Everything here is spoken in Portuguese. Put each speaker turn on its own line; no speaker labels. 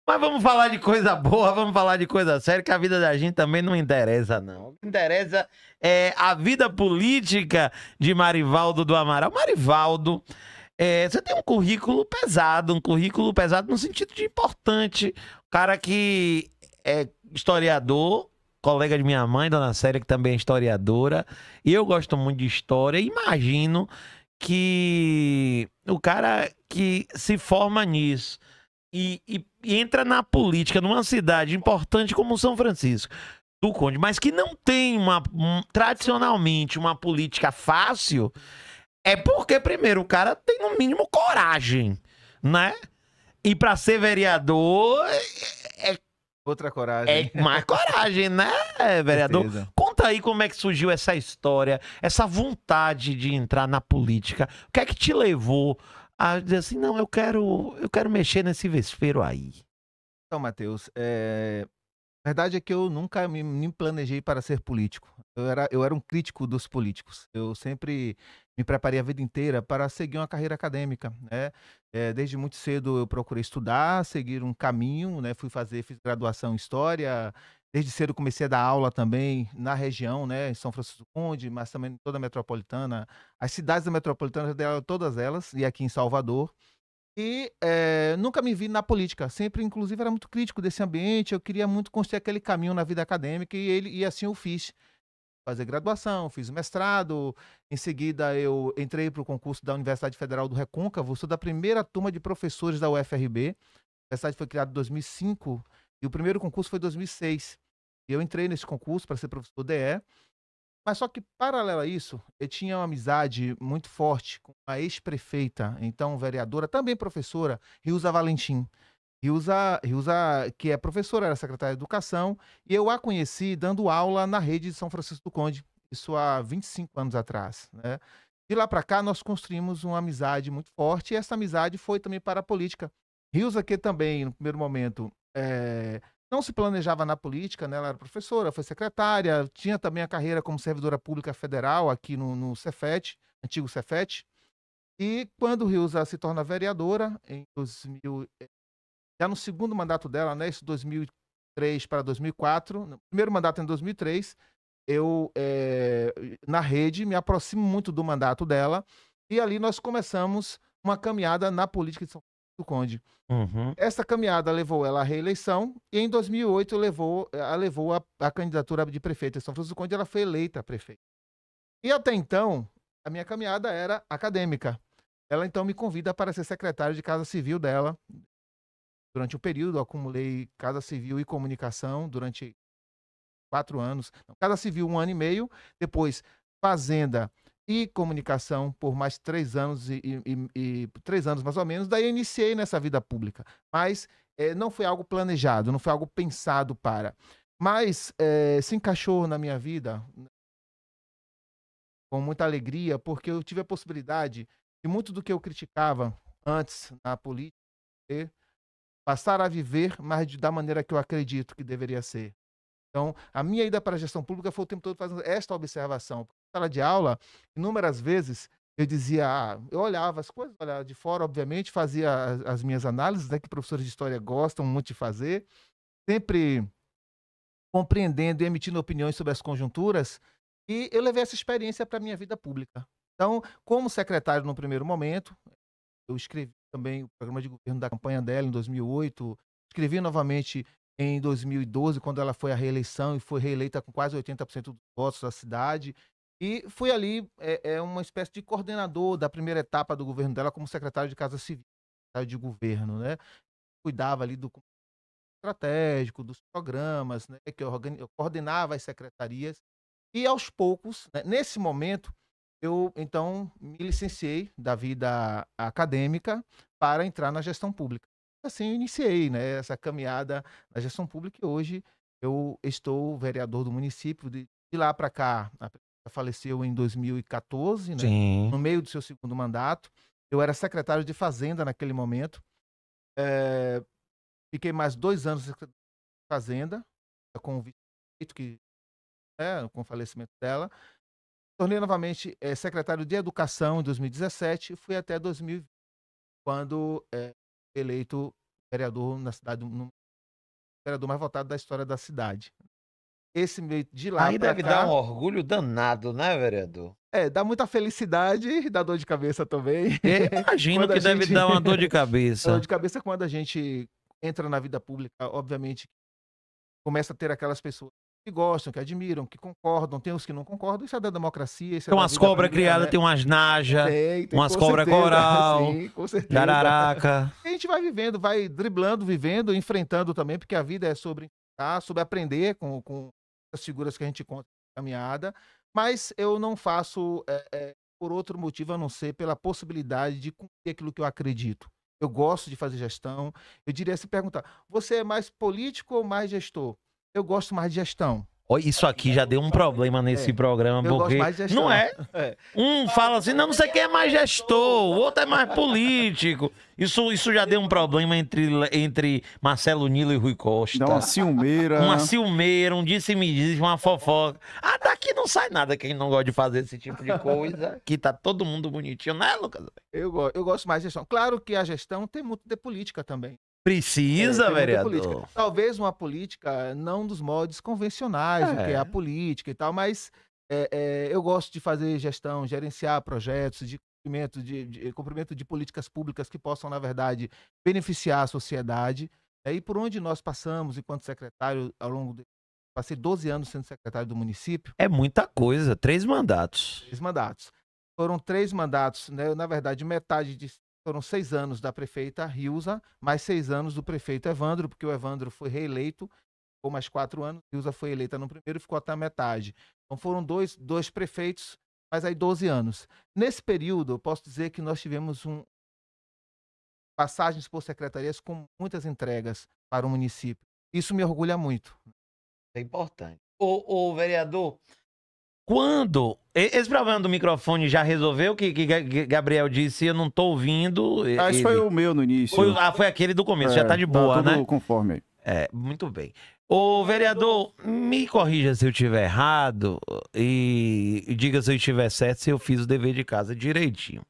Mas vamos falar de coisa boa, vamos falar de coisa séria, que a vida da gente também não interessa, não. O que interessa é a vida política de Marivaldo do Amaral. Marivaldo, você tem um currículo pesado no sentido de importante. Cara que é historiador, colega de minha mãe, Dona Célia, que também é historiadora, e eu gosto muito de história. Imagino que o cara que se forma nisso e entra na política numa cidade importante como São Francisco do Conde, mas que não tem tradicionalmente uma política fácil, é porque, primeiro, o cara tem no mínimo coragem, né? E pra ser vereador
Outra
é
coragem.
mais coragem, né, vereador?
Certeza.
Conta aí como é que surgiu essa história, essa vontade de entrar na política. O que é que te levou a dizer assim, não, eu quero mexer nesse vespeiro aí?
Então, Matheus, a verdade é que eu nunca me planejei para ser político. Eu era um crítico dos políticos. Eu sempre me preparei a vida inteira para seguir uma carreira acadêmica, né. Desde muito cedo eu procurei estudar, seguir um caminho, né, fiz graduação em História, desde cedo comecei a dar aula também na região, né, em São Francisco do Conde, mas também em toda a metropolitana. As cidades da metropolitana eu dei aula em todas elas, e aqui em Salvador. E, nunca me vi na política, sempre inclusive era muito crítico desse ambiente, eu queria muito construir aquele caminho na vida acadêmica e assim eu fiz. Fazer graduação, fiz mestrado, em seguida eu entrei para o concurso da Universidade Federal do Recôncavo, sou da primeira turma de professores da UFRB, a universidade foi criada em 2005 e o primeiro concurso foi em 2006. E eu entrei nesse concurso para ser professor DE, mas só que paralelo a isso, eu tinha uma amizade muito forte com a ex-prefeita, então vereadora, também professora, Rilza Valentim. Rilza, que é professora, era secretária de Educação, e eu a conheci dando aula na rede de São Francisco do Conde, isso há 25 anos atrás, né. De lá para cá, nós construímos uma amizade muito forte, e essa amizade foi também para a política. Rilza, que também, no primeiro momento, não se planejava na política, né, ela era professora, foi secretária, tinha também a carreira como servidora pública federal aqui no Cefet, antigo Cefet, e quando Rilza se torna vereadora, em 2000, já no segundo mandato dela, né, isso 2003 para 2004, no primeiro mandato em 2003, eu, na rede, me aproximo muito do mandato dela, e ali nós começamos uma caminhada na política de São Francisco do Conde.
Uhum.
Essa caminhada levou ela à reeleição e em 2008 levou a candidatura de prefeita de São Francisco do Conde, ela foi eleita prefeita. E até então, a minha caminhada era acadêmica. Ela então me convida para ser secretário de Casa Civil dela. Durante o período, eu acumulei Casa Civil e Comunicação durante 4 anos. Não, Casa Civil 1 ano e meio, depois Fazenda e Comunicação por mais 3 anos e 3 anos mais ou menos, daí eu iniciei nessa vida pública. Mas, não foi algo planejado, não foi algo pensado para. Mas, se encaixou na minha vida com muita alegria, porque eu tive a possibilidade de muito do que eu criticava antes na política, passar a viver, mas da maneira que eu acredito que deveria ser. Então, a minha ida para a gestão pública foi o tempo todo fazendo esta observação. Na sala de aula, inúmeras vezes, eu dizia, eu olhava as coisas, olhava de fora, obviamente, fazia as minhas análises, né, que professores de história gostam muito de fazer, sempre compreendendo e emitindo opiniões sobre as conjunturas, e eu levei essa experiência para a minha vida pública. Então, como secretário no primeiro momento, eu escrevi também o programa de governo da campanha dela em 2008, escrevi novamente em 2012, quando ela foi à reeleição e foi reeleita com quase 80% dos votos da cidade. E fui ali, uma espécie de coordenador da primeira etapa do governo dela como secretário de Casa Civil, secretário de governo, né. Cuidava ali do estratégico, dos programas, né, que eu coordenava as secretarias. E aos poucos, né, nesse momento, eu então me licenciei da vida acadêmica para entrar na gestão pública. Assim eu iniciei, né, essa caminhada na gestão pública e hoje eu estou vereador do município. De lá para cá, a prefeita faleceu em 2014, né,
Sim.
no meio do seu segundo mandato. Eu era secretário de Fazenda naquele momento. Eh, Fiquei mais 2 anos de Fazenda, com o vice-prefeito que, com o falecimento dela. Tornei novamente, secretário de Educação em 2017 e fui até 2020, quando, eleito vereador na cidade, no vereador mais votado da história da cidade. Esse meio de lá
Aí
pra
deve
cá,
dar um orgulho danado, né, vereador?
dá muita felicidade e dá dor de cabeça também.
Eu imagino
Quando a
que deve
gente-
dar uma dor de
Dor
cabeça.
de cabeça quando a gente entra na vida pública, obviamente, começa a ter aquelas pessoas que gostam, que admiram, que concordam, tem os que não concordam, isso é da democracia, isso é
Tem
da
umas
vida
cobras
pública,
criadas,
né?
tem umas naja,
Tem,
umas
com
cobras
certeza,
coral,
sim, com certeza.
jararaca.
A gente vai vivendo, vai driblando, vivendo, enfrentando também, porque a vida é sobre enfrentar, sobre aprender com as figuras que a gente encontra na caminhada, mas eu não faço por outro motivo a não ser pela possibilidade de cumprir aquilo que eu acredito. Eu gosto de fazer gestão. Eu diria se perguntar, você é mais político ou mais gestor? Eu gosto mais de gestão.
Olha, isso aqui já deu um problema nesse
É,
programa,
eu gosto
porque
mais de gestão.
não é.
É.
Um fala assim, não sei quem é mais gestor, o outro é mais político. Isso já deu um problema entre Marcelo Nilo e Rui Costa.
Dá uma ciumeira.
Uma ciumeira, um disse-me-diz, uma fofoca. Ah, daqui não sai nada quem não gosta de fazer esse tipo de coisa. Aqui tá todo mundo bonitinho, né, Lucas?
Eu gosto mais de gestão. Claro que a gestão tem muito de política também.
Precisa,
Tem muita
vereador.
política. Talvez uma política não dos moldes convencionais, o que é a política e tal, mas eu gosto de fazer gestão, gerenciar projetos de cumprimento de políticas públicas que possam, na verdade, beneficiar a sociedade. E por onde nós passamos, enquanto secretário, passei 12 anos sendo secretário do município.
É muita coisa, 3 mandatos.
3 mandatos. Foram 3 mandatos, né? Na verdade, foram 6 anos da prefeita Rilza, mais 6 anos do prefeito Evandro, porque o Evandro foi reeleito, ficou mais 4 anos, Rilza foi eleita no primeiro e ficou até a metade. Então foram dois prefeitos, mas aí 12 anos. Nesse período, eu posso dizer que nós tivemos passagens por secretarias com muitas entregas para o município. Isso me orgulha muito.
É importante. Ô, vereador, quando... Esse problema do microfone já resolveu? Que Gabriel disse, eu não tô ouvindo.
Esse foi o meu no início.
Foi aquele do começo, já tá de boa,
tudo
né?
conforme aí.
Muito bem. Ô, vereador, me corrija se eu estiver errado e diga se eu estiver certo, se eu fiz o dever de casa direitinho.